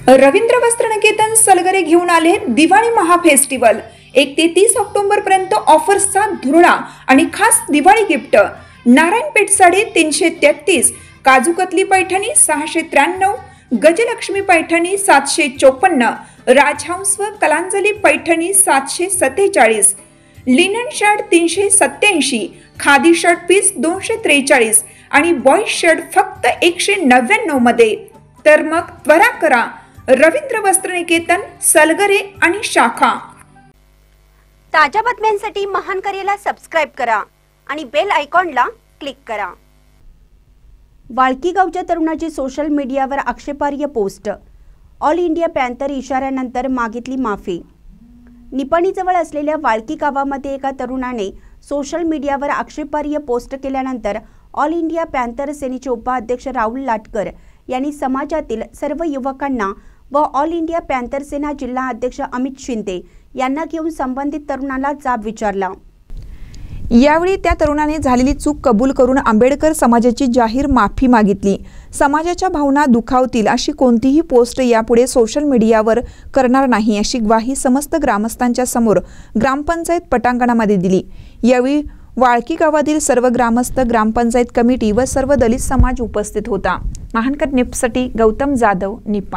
रवींद्र वस्त्रनिकेतन सलगरे घेऊन आले दिवाळी महाफेस्टिवल। 1 ते 30 ऑक्टोबर पर्यंत ऑफर्सचा धुरळा आणि खास दिवाळी गिफ्ट। नारायणपेठ साडी 333, काजूकतली पैठणी 693, गजलक्ष्मी पैठणी 754, राजहंस व Kalanjali Paithani 747, linen shirt 387, khadi shirt piece 243 आणि बॉय शर्ट फक्त 199 मध्ये। तर मग त्वरा करा, रवींद्र वस्त्रनिकेतन सलगरे आणि शाखा। ताज्या बातम्यांसाठी महान करेला सबस्क्राइब करा आणि बेल आयकॉनला क्लिक करा। वाळकी गावच्या तरुणाची सोशल मीडियावर आक्षेपार्ह पोस्ट। ऑल इंडिया पॅन्थर इशाऱ्यानंतर मागितली माफी। निपाणीजवळ असलेल्या वाळकी गावामध्ये एका तरुणाने सोशल मीडियावर आक्षेपार्ह पोस्ट केल्यानंतर ऑल इंडिया पॅन्थर सेनेचे उपाध्यक्ष राहुल लाटकर यांनी समाजातील सर्व युवकांना व ऑल इंडिया पॅन्थर सेना जिल्हा अध्यक्ष अमित शिंदे यांना घेऊन संबंधित तरुणाला जाब विचारला। यावेळी त्या तरुणाने झालेली चूक कबूल करून आंबेडकर समाजाची जाहीर माफी मागितली। समाजाच्या भावना दुखावतील अशी कोणतीही पोस्ट यापुढे सोशल मीडियावर करणार नाही अशी ग्वाही समस्त ग्रामस्थांच्या समोर ग्रामपंचायत पटांगणामध्ये दिली। यावेळी वाळकी गावातील सर्व ग्रामस्थ, ग्रामपंचायत कमिटी व सर्व दलित समाज उपस्थित होता। महानकर न्यूजसाठी गौतम जाधव, निपाणी।